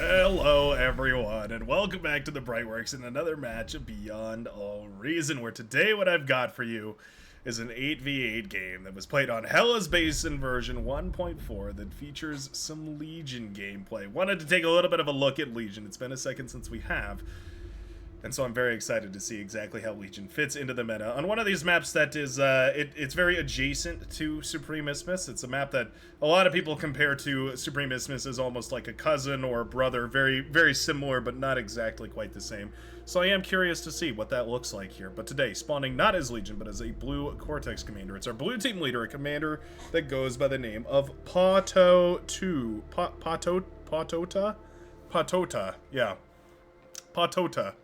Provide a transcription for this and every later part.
Hello everyone, and welcome back to the Brightworks in another match of Beyond All Reason, where today what I've got for you is an 8v8 game that was played on Hellas Basin version 1.4 that features some Legion gameplay. Wanted to take a little bit of a look at Legion. It's been a second since we have. And so I'm very excited to see exactly how Legion fits into the meta. On one of these maps that is, it's very adjacent to Supreme Isthmus. It's a map that a lot of people compare to Supreme Isthmus as almost like a cousin or a brother. Very, very similar, but not exactly quite the same. So I am curious to see what that looks like here. But today, spawning not as Legion, but as a blue Cortex commander. It's our blue team leader, a commander that goes by the name of Pato2. Patota? Yeah. Patota.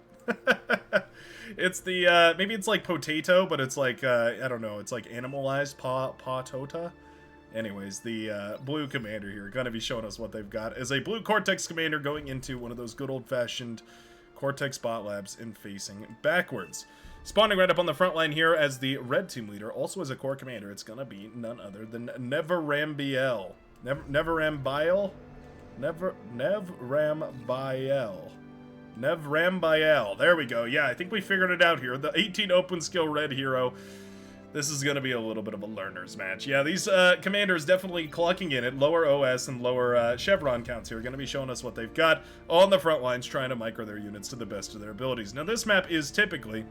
It's the, maybe it's like potato, but it's like, I don't know, it's like animalized, patota? Anyways, the blue commander here, gonna be showing us what they've got as a blue Cortex commander going into one of those good old-fashioned Cortex bot labs and facing backwards. Spawning right up on the front line here as the red team leader, also as a core commander, it's gonna be none other than Nevrambiel. Nevrambiel? Nevrambiel. There we go. Yeah, I think we figured it out here. The 18 open skill red hero. This is going to be a little bit of a learner's match. Yeah, these commanders definitely clocking in at lower OS and lower chevron counts here. Going to be showing us what they've got on the front lines, trying to micro their units to the best of their abilities. Now, this map is typically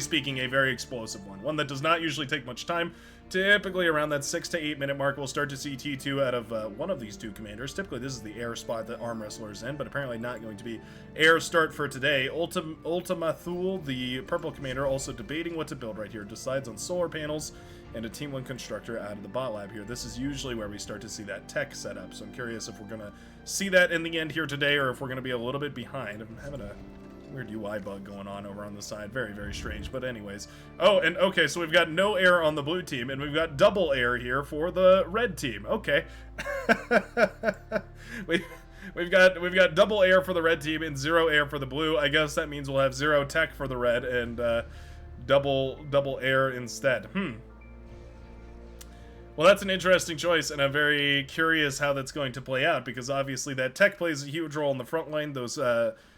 speaking, a very explosive one that does not usually take much time. Typically around that 6 to 8 minute mark, we'll start to see T2 out of one of these two commanders. Typically, this is the air spot that Arm Wrestler's in, but apparently not going to be air start for today. Ultimathul, the purple commander, also debating what to build right here. Decides on solar panels and a Team 1 constructor out of the bot lab here. This is usually where we start to see that tech setup, so I'm curious if we're going to see that in the end here today, or if we're going to be a little bit behind. I'm having a weird UI bug going on over on the side. Very, very strange. But anyways. Oh, and okay, so we've got no air on the blue team, and we've got double air here for the red team. Okay. We've got double air for the red team and 0 air for the blue. I guess that means we'll have 0 tech for the red and double air instead. Well, that's an interesting choice, and I'm very curious how that's going to play out, because obviously that tech plays a huge role in the front line. Those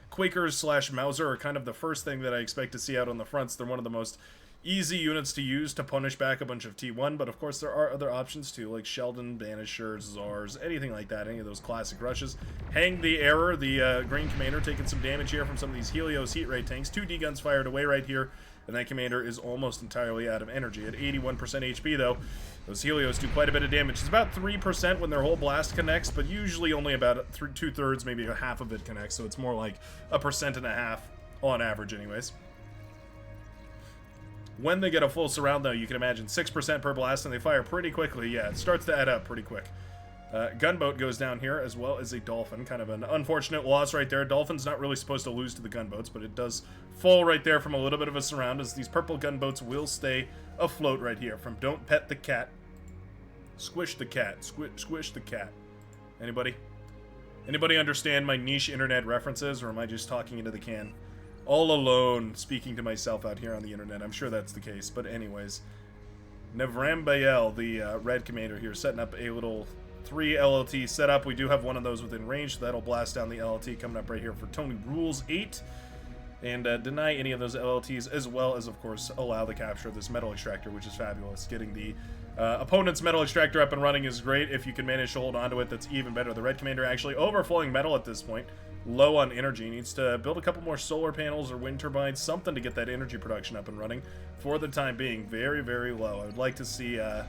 Quakers / Mauser are kind of the first thing that I expect to see out on the fronts. They're one of the most easy units to use to punish back a bunch of T1, but of course there are other options too, like Sheldon, Banishers, Zars, anything like that, any of those classic rushes. Hang the Error, the green commander, taking some damage here from some of these Helios heat ray tanks. 2 D-guns fired away right here, and that commander is almost entirely out of energy. At 81% HP though, those Helios do quite a bit of damage. It's about 3% when their whole blast connects, but usually only about 2/3, maybe a half of it connects, so it's more like 1.5% on average anyways. When they get a full surround though, you can imagine 6% per blast, and they fire pretty quickly. Yeah, it starts to add up pretty quick. Gunboat goes down here, as well as a Dolphin. Kind of an unfortunate loss right there. Dolphin's not really supposed to lose to the gunboats, but it does fall right there from a little bit of a surround, as these purple gunboats will stay afloat right here. From Don't Pet the Cat. Squish the cat. Squish the cat. Anybody? Anybody understand my niche internet references, or am I just talking into the can? All alone, speaking to myself out here on the internet. I'm sure that's the case, but anyways. Nevrambiel, the red commander here, setting up a little 3 LLT setup. We do have one of those within range, so that'll blast down the LLT coming up right here for Tony Rules 8. And deny any of those LLTs, as well as, of course, allow the capture of this metal extractor, which is fabulous. Getting the opponent's metal extractor up and running is great. If you can manage to hold onto it, that's even better. The red commander actually overflowing metal at this point. Low on energy. Needs to build a couple more solar panels or wind turbines, something to get that energy production up and running. For the time being, very, very low. I would like to see... I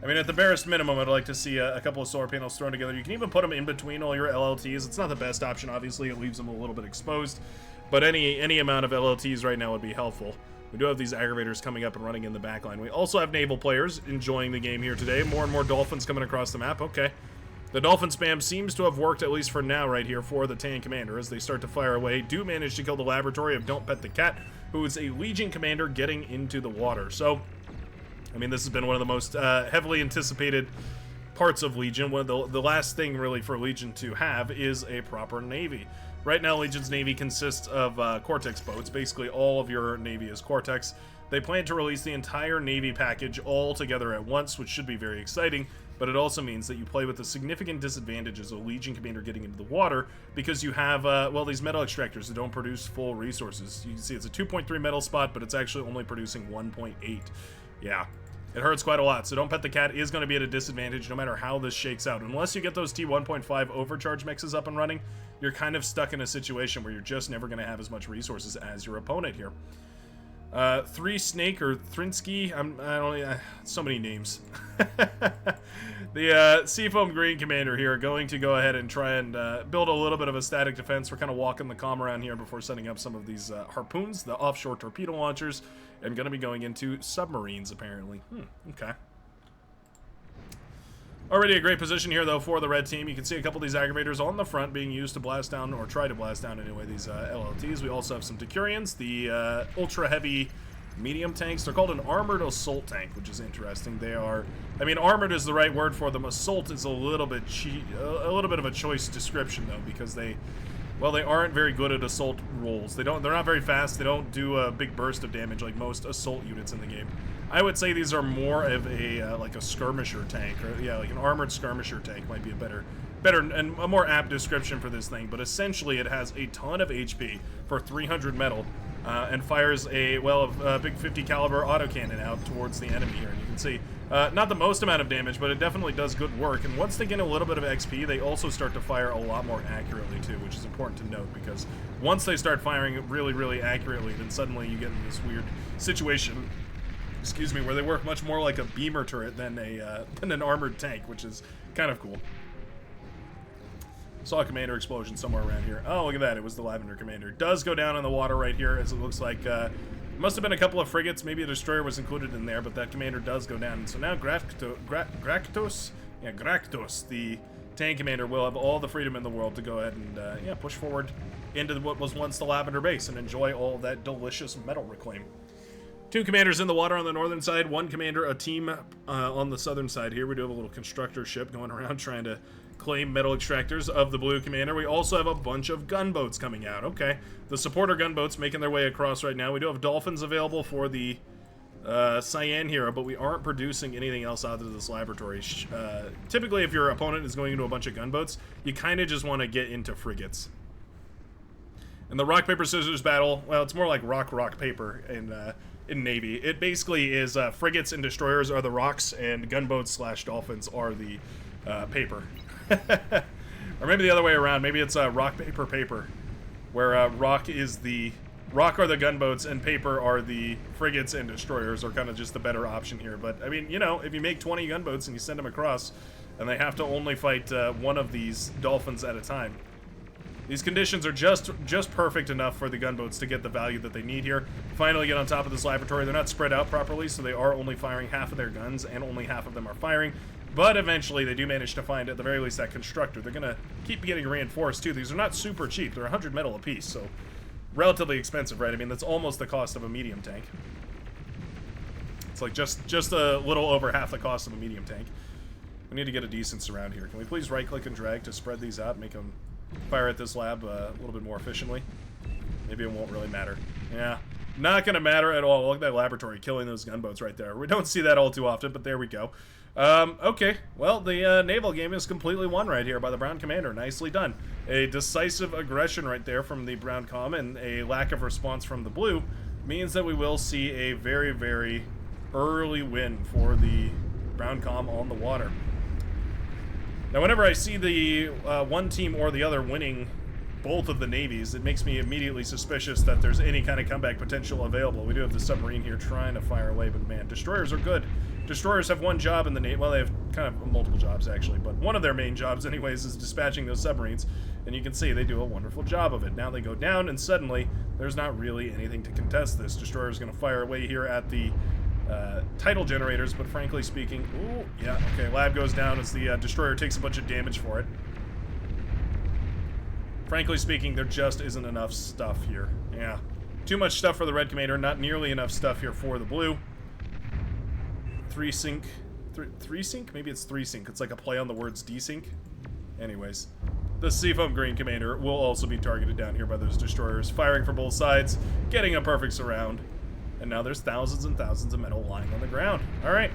mean, at the barest minimum, I'd like to see a couple of solar panels thrown together. You can even put them in between all your LLTs. It's not the best option, obviously. It leaves them a little bit exposed. But any amount of LLTs right now would be helpful. We do have these aggravators coming up and running in the backline. We also have naval players enjoying the game here today. More and more Dolphins coming across the map. Okay. The Dolphin spam seems to have worked, at least for now, right here for the Tan Commander as they start to fire away. Do manage to kill the laboratory of Don't Pet the Cat, who is a Legion commander getting into the water. So... I mean, this has been one of the most heavily anticipated parts of Legion. One of the last thing, really, for Legion to have is a proper Navy. Right now, Legion's Navy consists of Cortex boats. Basically, all of your Navy is Cortex. They plan to release the entire Navy package all together at once, which should be very exciting. but it also means that you play with a significant disadvantage as a Legion commander getting into the water, because you have, well, these metal extractors that don't produce full resources. You can see it's a 2.3 metal spot, but it's actually only producing 1.8. Yeah. It hurts quite a lot, so Don't Pet the Cat is going to be at a disadvantage no matter how this shakes out. Unless you get those T1.5 overcharge mixes up and running, you're kind of stuck in a situation where you're just never going to have as much resources as your opponent here. Three Snake or Thrinsky, I don't so many names. The Seafoam Green Commander here going to go ahead and try and build a little bit of a static defense. We're kind of walking the comm around here before setting up some of these harpoons, the offshore torpedo launchers, and going to be going into submarines, apparently. Okay. Already a great position here, though, for the red team. You can see a couple of these aggravators on the front being used to blast down, or try to blast down anyway, these LLTs. We also have some Decurions, the ultra-heavy medium tanks. They're called an armored assault tank, which is interesting. They are, I mean, armored is the right word for them. Assault is a little bit of a choice description, though, because they, well, they aren't very good at assault rolls. They're not very fast. They don't do a big burst of damage like most assault units in the game. I would say these are more of a like a skirmisher tank, or yeah, like an armored skirmisher tank might be a better and a more apt description for this thing. But essentially, it has a ton of HP for 300 metal, and fires a big 50 caliber autocannon out towards the enemy here. And you can see not the most amount of damage, but it definitely does good work. And once they get a little bit of XP, they also start to fire a lot more accurately too, which is important to note, because once they start firing really, really accurately, then suddenly you get in this weird situation, excuse me, where they work much more like a beamer turret than an armored tank, which is kind of cool. Saw a commander explosion somewhere around here. Oh, look at that. It was the Lavender Commander. Does go down in the water right here, as it looks like. Must have been a couple of frigates. Maybe a destroyer was included in there, but that commander does go down. And so now Graktos, the tank commander, will have all the freedom in the world to go ahead and push forward into what was once the Lavender base and enjoy all that delicious metal reclaim. Two commanders in the water on the northern side, one commander, a team on the southern side here. We do have a little constructor ship going around trying to claim metal extractors of the blue commander. We also have a bunch of gunboats coming out. Okay, the supporter gunboats making their way across right now. We do have dolphins available for the Cyan hero, but we aren't producing anything else out of this laboratory. Typically, if your opponent is going into a bunch of gunboats, you kind of just want to get into frigates. And the rock, paper, scissors battle, well, it's more like rock, paper in Navy. It basically is frigates and destroyers are the rocks, and gunboats / dolphins are the paper. Or maybe the other way around. Maybe it's rock, paper, where rock are the gunboats and paper are the frigates and destroyers, are kind of just the better option here. But I mean, you know, if you make 20 gunboats and you send them across, and they have to only fight one of these dolphins at a time, these conditions are just perfect enough for the gunboats to get the value that they need here. Finally get on top of this laboratory. They're not spread out properly, so they are only firing half of their guns, and only half of them are firing. But eventually they do manage to find, at the very least, that constructor. They're going to keep getting reinforced, too. These are not super cheap. They're 100 metal apiece, so relatively expensive, right? I mean, that's almost the cost of a medium tank. It's like just a little over half the cost of a medium tank. We need to get a decent surround here. Can we please right-click and drag to spread these out, make them fire at this lab a little bit more efficiently? Maybe it won't really matter. Yeah, not going to matter at all. Look at that laboratory killing those gunboats right there. We don't see that all too often, but there we go. Okay, well, the naval game is completely won right here by the brown commander. Nicely done. A decisive aggression right there from the brown comm, and a lack of response from the blue means that we will see a very, very early win for the brown comm on the water. Now, whenever I see the one team or the other winning both of the navies, it makes me immediately suspicious that there's any kind of comeback potential available. We do have the submarine here trying to fire away, but man, destroyers are good. Destroyers have one job in the Navy. Well, they have kind of multiple jobs, actually, but one of their main jobs, anyways, is dispatching those submarines, and you can see they do a wonderful job of it. Now they go down, and suddenly there's not really anything to contest this. Destroyer is going to fire away here at the tidal generators, but frankly speaking, ooh, yeah, okay, lab goes down as the destroyer takes a bunch of damage for it. Frankly speaking, there just isn't enough stuff here. Yeah, too much stuff for the red commander, not nearly enough stuff here for the blue. Three sync? Maybe it's 3-sync. It's like a play on the words desync. Anyways, the Seafoam Green Commander will also be targeted down here by those destroyers, firing from both sides, getting a perfect surround. And now there's thousands and thousands of metal lying on the ground. Alright.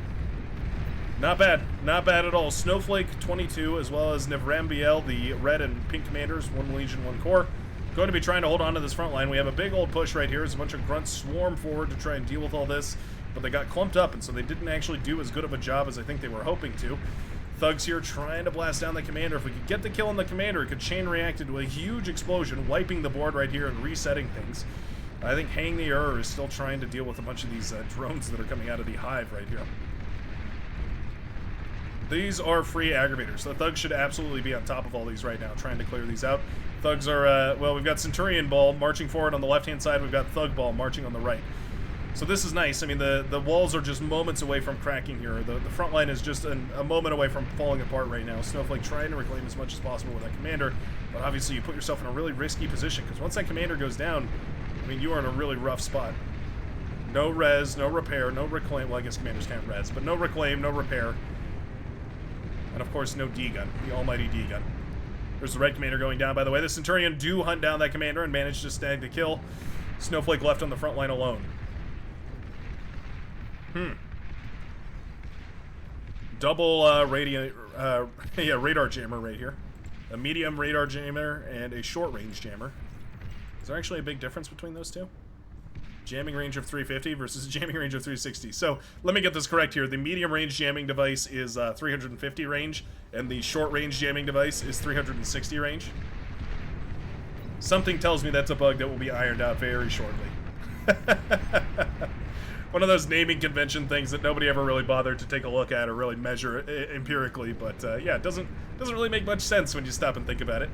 Not bad. Not bad at all. Snowflake 22, as well as Nevrambiel, the red and pink commanders, 1 Legion, 1 Corps. Going to be trying to hold on to this front line. We have a big old push right here as a bunch of grunts swarm forward to try and deal with all this, but they got clumped up, and so they didn't actually do as good of a job as I think they were hoping to. Thugs here trying to blast down the commander. If we could get the kill on the commander, it could chain react into a huge explosion, wiping the board right here and resetting things. I think Hang the Error is still trying to deal with a bunch of these drones that are coming out of the hive right here. These are free aggravators, so Thugs should absolutely be on top of all these right now, trying to clear these out. Thugs are, well, we've got Centurion Ball marching forward on the left-hand side, we've got Thug Ball marching on the right. So this is nice. I mean, the walls are just moments away from cracking here. The front line is just a moment away from falling apart right now. Snowflake trying to reclaim as much as possible with that commander, but obviously you put yourself in a really risky position, because once that commander goes down, I mean, you are in a really rough spot. No res, no repair, no reclaim. Well, I guess commanders can't res, but no reclaim, no repair. And of course, no D-gun, the almighty D-gun. There's the red commander going down, by the way. The Centurion do hunt down that commander and manage to snag the kill. Snowflake left on the front line alone. Double radar jammer right here. A medium radar jammer and a short range jammer. Is there actually a big difference between those two? Jamming range of 350 versus jamming range of 360. So let me get this correct here. The medium range jamming device is 350 range, and the short range jamming device is 360 range. Something tells me that's a bug that will be ironed out very shortly. One of those naming convention things that nobody ever really bothered to take a look at or really measure empirically, but yeah, it doesn't really make much sense when you stop and think about it.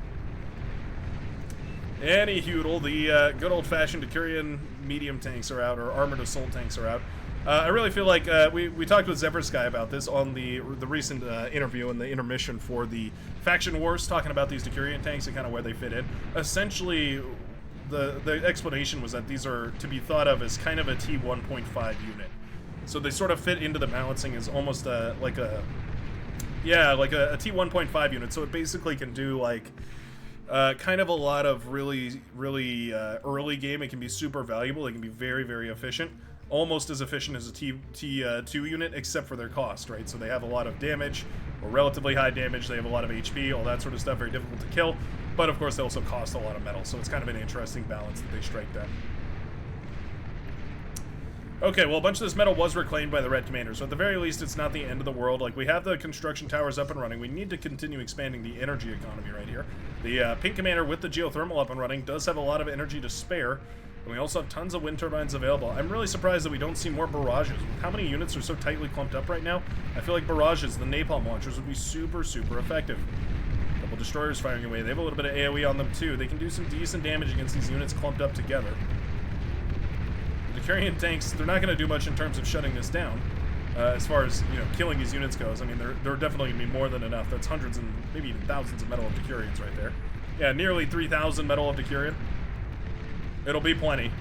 Anyhoodle, the good old-fashioned Decurion medium tanks are out, or armored assault tanks are out. I really feel like we talked with Zephyrskye about this on the recent interview in the intermission for the Faction Wars, talking about these Decurion tanks and kind of where they fit in. Essentially, the explanation was that these are to be thought of as kind of a T1.5 unit. So they sort of fit into the balancing as almost like a T1.5 unit. So it basically can do like kind of a lot of really early game. It can be super valuable. It can be very efficient. Almost as efficient as a T2 unit, except for their cost, right? So they have a lot of damage, or relatively high damage. They have a lot of HP, all that sort of stuff. Very difficult to kill. But of course, they also cost a lot of metal. So it's kind of an interesting balance that they strike there. Okay, well, a bunch of this metal was reclaimed by the red commander, so at the very least, it's not the end of the world. Like, we have the construction towers up and running. We need to continue expanding the energy economy right here. The pink commander with the geothermal up and running does have a lot of energy to spare, and we also have tons of wind turbines available. I'm really surprised that we don't see more barrages. How many units are so tightly clumped up right now? I feel like barrages, the napalm launchers, would be super effective. Couple destroyers firing away. They have a little bit of AoE on them, too. They can do some decent damage against these units clumped up together. Decurion tanks, they're not going to do much in terms of shutting this down. As far as, you know, killing these units goes, I mean, they're definitely going to be more than enough. That's hundreds and maybe even thousands of Metal of Decurions right there. Yeah, nearly 3,000 Metal of Decurion. It'll be plenty.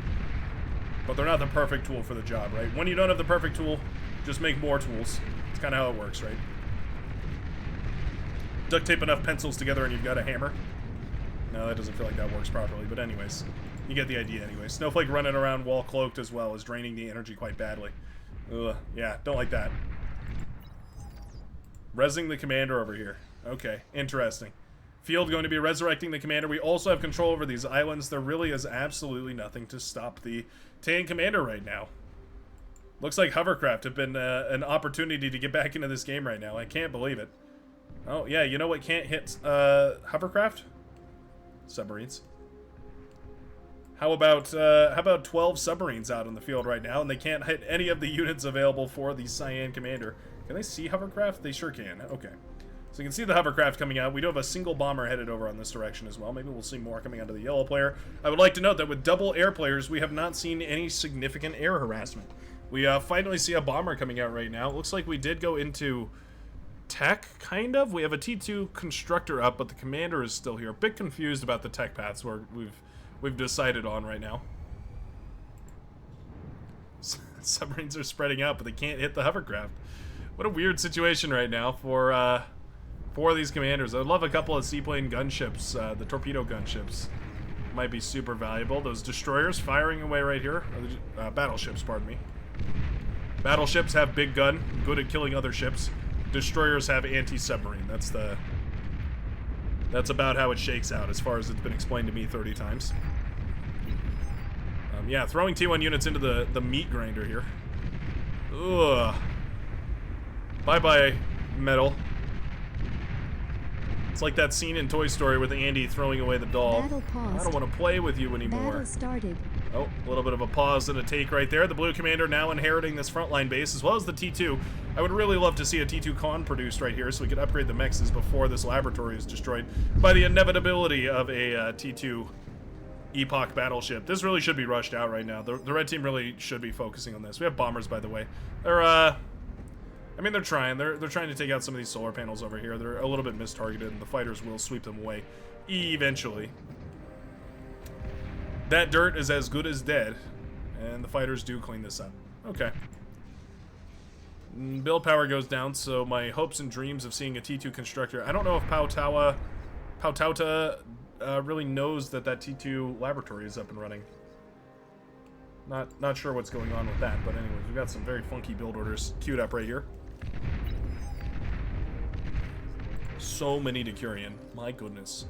But they're not the perfect tool for the job, right? When you don't have the perfect tool, just make more tools. It's kind of how it works, right? Duct tape enough pencils together and you've got a hammer. No, that doesn't feel like that works properly, but anyways. You get the idea anyway. Snowflake running around wall cloaked as well is draining the energy quite badly. Ugh, yeah, don't like that. Resing the commander over here. Okay, interesting. Field going to be resurrecting the commander. We also have control over these islands. There really is absolutely nothing to stop the Tan commander right now. Looks like hovercraft have been an opportunity to get back into this game right now. I can't believe it. Oh, yeah, you know what can't hit hovercraft? Submarines. How about 12 submarines out in the field right now, and they can't hit any of the units available for the Cyan commander. Can they see hovercraft? They sure can. Okay. So you can see the hovercraft coming out. We do have a single bomber headed over on this direction as well. Maybe we'll see more coming out of the yellow player. I would like to note that with double air players, we have not seen any significant air harassment. We finally see a bomber coming out right now. It looks like we did go into tech, kind of. We have a T2 constructor up, but the commander is still here. A bit confused about the tech paths where we've decided on right now. Submarines are spreading out, but they can't hit the hovercraft. What a weird situation right now for these commanders. I'd love a couple of seaplane gunships. The torpedo gunships might be super valuable. Those destroyers firing away right here. Battleships, pardon me. Battleships have big gun, good at killing other ships. destroyers have anti-submarine. That's about how it shakes out, as far as it's been explained to me 30 times. Yeah, throwing T1 units into the meat grinder here. Ugh. Bye-bye, metal. It's like that scene in Toy Story with Andy throwing away the doll. Battle paused. I don't want to play with you anymore. Battle started. Oh, a little bit of a pause and a take right there. The Blue Commander now inheriting this frontline base, as well as the T2. I would really love to see a T2 Con produced right here so we could upgrade the mexes before this laboratory is destroyed by the inevitability of a T2 Epoch battleship. This really should be rushed out right now. The red team really should be focusing on this. We have bombers, by the way. They're, I mean, they're trying. They're trying to take out some of these solar panels over here. They're a little bit mistargeted, and the fighters will sweep them away eventually. That dirt is as good as dead, and the fighters do clean this up. Okay. Build power goes down, so my hopes and dreams of seeing a T2 constructor. I don't know if Pautauta really knows that T2 laboratory is up and running. Not sure what's going on with that, but anyways, we've got some very funky build orders queued up right here. So many Decurion, my goodness.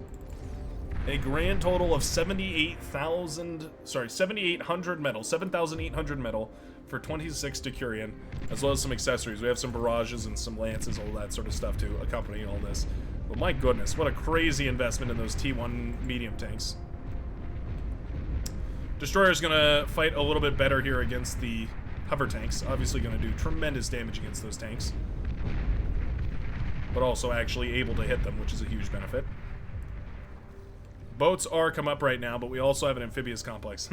A grand total of 7,800 metal, 7,800 metal for 26 Decurion, as well as some accessories. We have some barrages and some lances, all that sort of stuff to accompany all this. But my goodness, what a crazy investment in those T1 medium tanks. Destroyer's gonna fight a little bit better here against the hover tanks. Obviously gonna do tremendous damage against those tanks, but also actually able to hit them, which is a huge benefit. Boats are come up right now, but we also have an amphibious complex.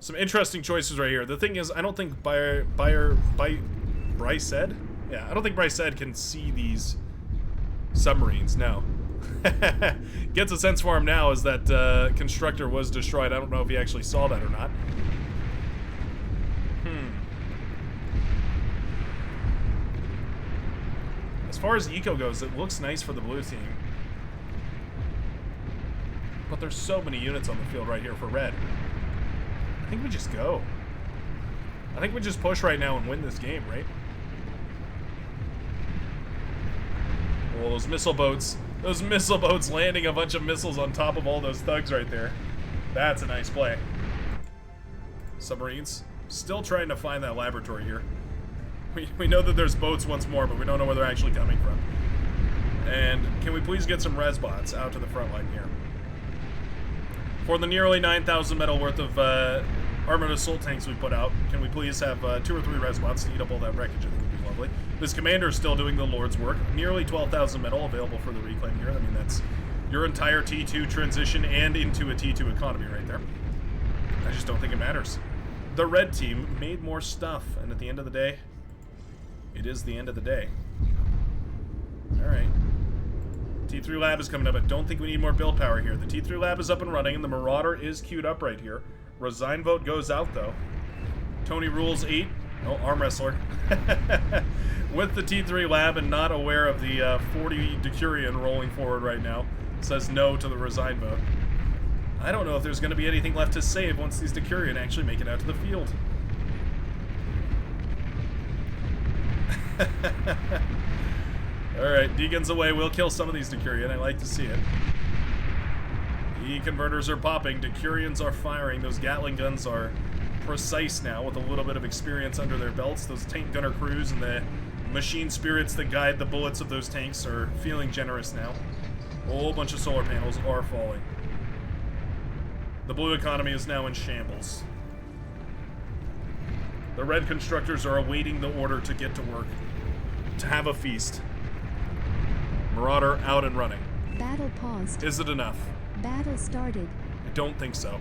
Some interesting choices right here. The thing is, I don't think Bryce said? Yeah, I don't think Bryce said can see these submarines, no. Gets a sense for him now is that constructor was destroyed. I don't know if he actually saw that or not. As far as eco goes, it looks nice for the blue team. But there's so many units on the field right here for red. I think we just go. I think we just push right now and win this game, right? Well, those missile boats landing a bunch of missiles on top of all those thugs right there. That's a nice play. Submarines. Still trying to find that laboratory here. We know that there's boats once more, but we don't know where they're actually coming from. And can we please get some res bots out to the front line here? For the nearly 9,000 metal worth of armored assault tanks we put out, can we please have 2 or 3 res bots to eat up all that wreckage? I think would be lovely. This commander is still doing the Lord's work. Nearly 12,000 metal available for the reclaim here. I mean, that's your entire T2 transition and into a T2 economy right there. I just don't think it matters. The red team made more stuff, and at the end of the day, it is the end of the day. Alright. T3 lab is coming up. I don't think we need more build power here. The T3 lab is up and running, and the Marauder is queued up right here. Resign vote goes out, though. Tony rules 8. Oh, arm wrestler. With the T3 lab and not aware of the 40 Decurion rolling forward right now. Says no to the resign vote. I don't know if there's going to be anything left to save once these Decurion actually make it out to the field. Alright, Deacon's away. We'll kill some of these Decurion. I like to see it. E-converters are popping. Decurions are firing. Those Gatling guns are precise now with a little bit of experience under their belts. Those tank gunner crews and the machine spirits that guide the bullets of those tanks are feeling generous now. A whole bunch of solar panels are falling. The blue economy is now in shambles. The red constructors are awaiting the order to get to work. To have a feast. Marauder out and running. Battle paused. Is it enough? Battle started. I don't think so.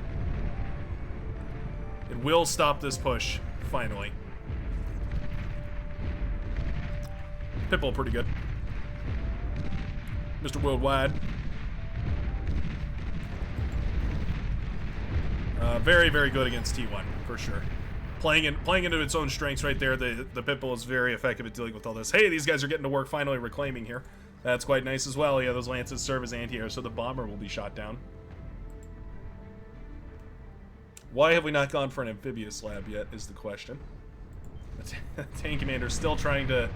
It will stop this push, finally. Pitbull pretty good. Mr. Worldwide. Very, very good against T1, for sure. Playing into its own strengths right there, the Pitbull is very effective at dealing with all this. Hey, these guys are getting to work finally reclaiming here. That's quite nice as well. Yeah, those lances serve as anti-air, so the bomber will be shot down. Why have we not gone for an amphibious lab yet, is the question. The tank commander still trying to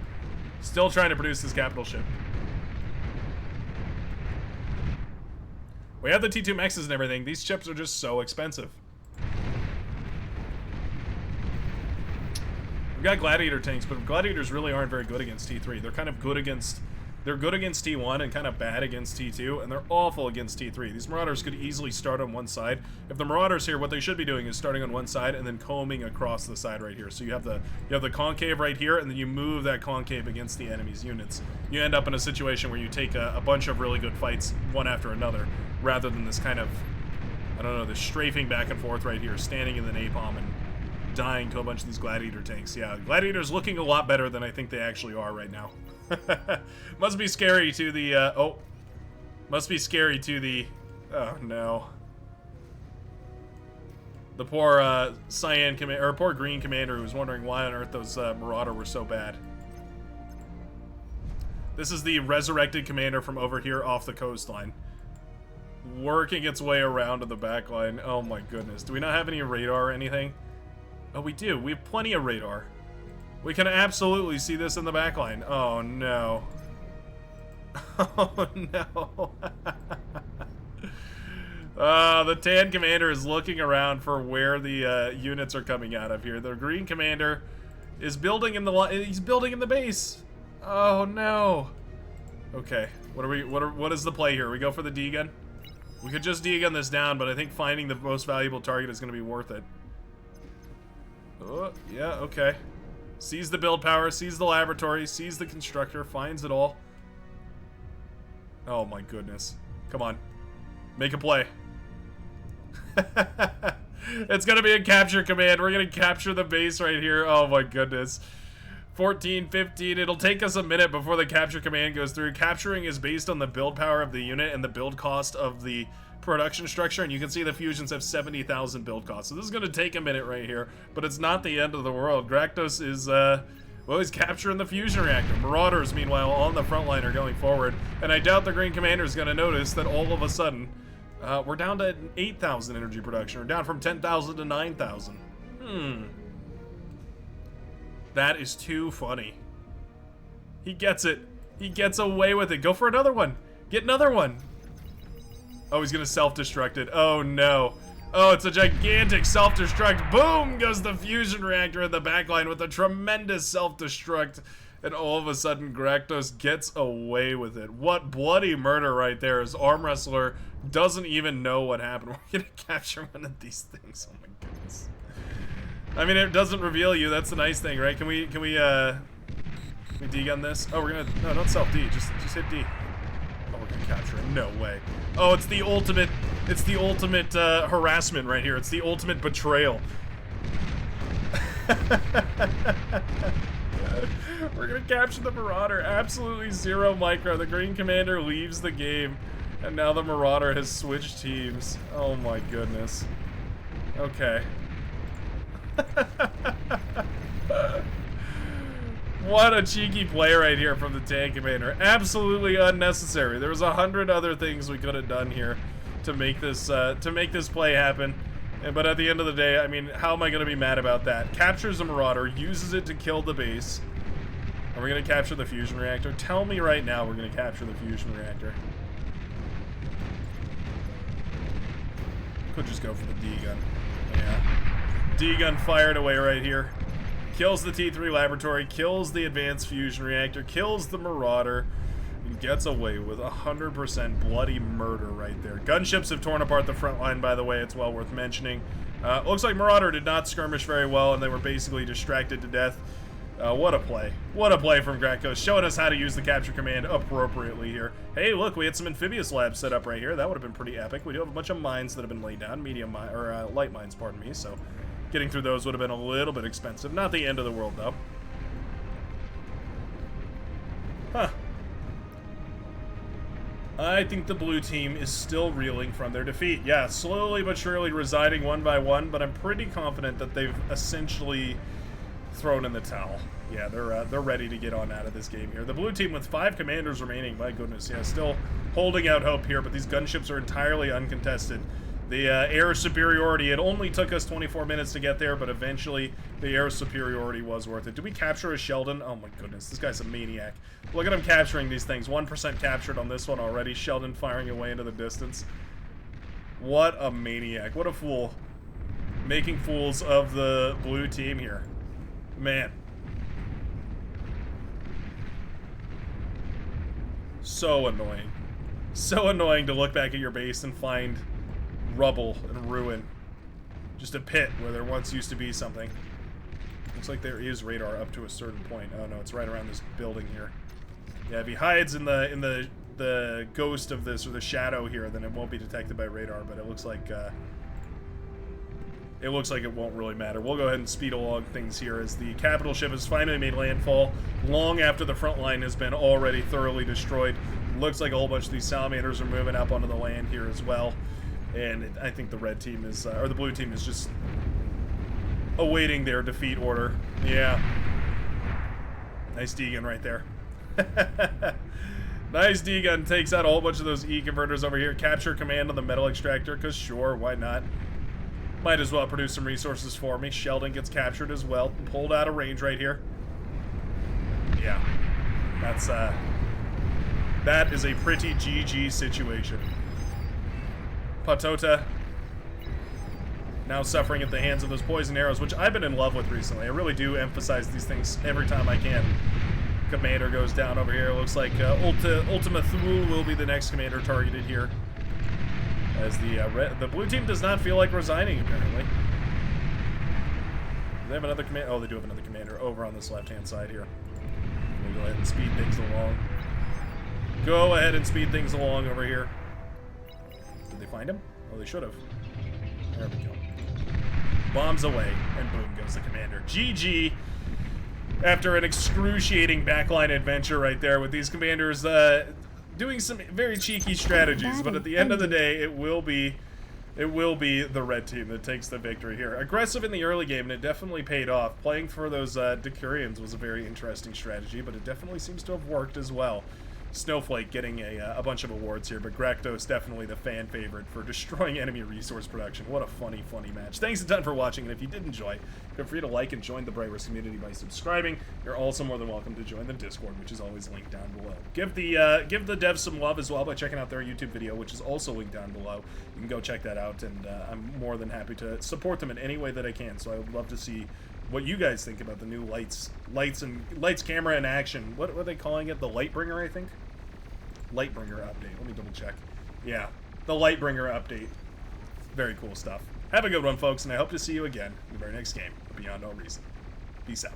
Still trying to produce this capital ship. We have the T2 mexes and everything. These ships are just so expensive. We've got gladiator tanks, but gladiators really aren't very good against T3. They're kind of good against... They're good against T1 and kind of bad against T2, and they're awful against T3. These Marauders could easily start on one side. If the Marauders here, what they should be doing is starting on one side and then combing across the side right here. So you have the concave right here, and then you move that concave against the enemy's units. You end up in a situation where you take a bunch of really good fights one after another, rather than this kind of, I don't know, this strafing back and forth right here, standing in the napalm and dying to a bunch of these gladiator tanks. Yeah, gladiators looking a lot better than I think they actually are right now. Must be scary to the, must be scary to the, oh no. The poor, cyan commander, or poor green commander who was wondering why on earth those, Marauder were so bad. This is the resurrected commander from over here off the coastline. Working its way around to the backline. Oh my goodness. Do we not have any radar or anything? Oh, we do. We have plenty of radar. We can absolutely see this in the backline. Oh, no. Oh, no. The tan commander is looking around for where the units are coming out of here. The green commander is building in the he's building in the base. Oh, no. Okay. What is the play here? We go for the D-gun? We could just D-gun this down, but I think finding the most valuable target is going to be worth it. Oh, yeah, okay. Sees the build power, sees the laboratory, sees the constructor, finds it all. Oh my goodness. Come on. Make a play. It's gonna be a capture command. We're gonna capture the base right here. Oh my goodness. 14, 15. It'll take us a minute before the capture command goes through. Capturing is based on the build power of the unit and the build cost of the production structure, and you can see the fusions have 70,000 build costs. So this is going to take a minute right here, but it's not the end of the world. Gractos is, well, he's capturing the fusion reactor. Marauders, meanwhile, on the front line are going forward, and I doubt the green commander is going to notice that all of a sudden, we're down to 8,000 energy production. We're down from 10,000 to 9,000. That is too funny. He gets it. He gets away with it. Go for another one. Get another one. Oh, he's gonna self-destruct it. Oh no. Oh, it's a gigantic self-destruct. Boom goes the fusion reactor in the backline with a tremendous self-destruct. And all of a sudden, Gractos gets away with it. What bloody murder right there. His arm wrestler doesn't even know what happened. We're gonna capture one of these things. Oh my goodness. I mean, it doesn't reveal you. That's the nice thing, right? Can we D-gun this? Oh, we're gonna, no, don't self-D. Just hit D. Oh, we're gonna capture it. No way. Oh, it's the ultimate harassment right here. It's the ultimate betrayal. We're gonna capture the Marauder. Absolutely zero micro. The green commander leaves the game, and now the Marauder has switched teams. Oh my goodness. Okay. What a cheeky play right here from the tank commander. Absolutely unnecessary. There was 100 other things we could have done here to make this play happen. But at the end of the day, I mean, how am I going to be mad about that? Captures a Marauder, uses it to kill the base. Are we going to capture the fusion reactor? Tell me right now we're going to capture the fusion reactor. Could just go for the D-gun. Yeah. D-gun fired away right here. Kills the T3 laboratory, kills the advanced fusion reactor, kills the Marauder, and gets away with 100% bloody murder right there. Gunships have torn apart the front line, by the way. It's well worth mentioning. Looks like Marauder did not skirmish very well, and they were basically distracted to death. What a play. What a play from Gractos, showing us how to use the capture command appropriately here. Hey, look, we had some amphibious labs set up right here. That would have been pretty epic. We do have a bunch of mines that have been laid down, light mines, pardon me, so getting through those would have been a little bit expensive. Not the end of the world, though. Huh. I think the blue team is still reeling from their defeat. Yeah, slowly but surely residing one by one, but I'm pretty confident that they've essentially thrown in the towel. Yeah, they're ready to get on out of this game here. The blue team with 5 commanders remaining, my goodness, yeah, still holding out hope here, but these gunships are entirely uncontested. The air superiority, it only took us 24 minutes to get there, but eventually the air superiority was worth it. Did we capture a Sheldon? Oh my goodness, this guy's a maniac. Look at him capturing these things. 1% captured on this one already. Sheldon firing away into the distance. What a maniac. What a fool. Making fools of the blue team here. Man. So annoying. So annoying to look back at your base and find rubble and ruin. Just a pit where there once used to be something. Looks like there is radar up to a certain point. Oh no, it's right around this building here. Yeah, if he hides in the ghost of this, or the shadow here, then it won't be detected by radar, but it looks like it won't really matter. We'll go ahead and speed along things here as the capital ship has finally made landfall long after the front line has been already thoroughly destroyed. Looks like a whole bunch of these salamanders are moving up onto the land here as well. And I think the red team is, or the blue team is just awaiting their defeat order. Yeah. Nice D-gun right there. Nice D-gun, takes out a whole bunch of those E-converters over here. Capture command on the metal extractor, because sure, why not? Might as well produce some resources for me. Sheldon gets captured as well. Pulled out of range right here. Yeah. That is a pretty GG situation. Patota now suffering at the hands of those poison arrows, which I've been in love with recently. I really do emphasize these things every time I can. Commander goes down over here. Looks like Ultima Thule will be the next commander targeted here. As the blue team does not feel like resigning, apparently. Do they have another commander? Oh, they do have another commander over on this left-hand side here. We'll go ahead and speed things along. Go ahead and speed things along over here. Did they find him? Oh, they should have. There we go. Bombs away, and boom goes the commander. GG. After an excruciating backline adventure right there with these commanders doing some very cheeky strategies, but at the end of the day, it will be the red team that takes the victory here. Aggressive in the early game, and it definitely paid off. Playing for those Decurions was a very interesting strategy, but it definitely seems to have worked as well. Snowflake getting a bunch of awards here, but Grakdos definitely the fan favorite for destroying enemy resource production. What a funny, funny match. Thanks a ton for watching, and if you did enjoy, feel free to like and join the Bravers community by subscribing. You're also more than welcome to join the Discord, which is always linked down below. Give the devs some love as well by checking out their YouTube video, which is also linked down below. You can go check that out, and I'm more than happy to support them in any way that I can, so I would love to see what you guys think about the new lights camera in action. What are they calling it? The Lightbringer, I think? Lightbringer update. Let me double check. Yeah, the Lightbringer update. Very cool stuff. Have a good one, folks, and I hope to see you again in the very next game of Beyond All Reason. Peace out.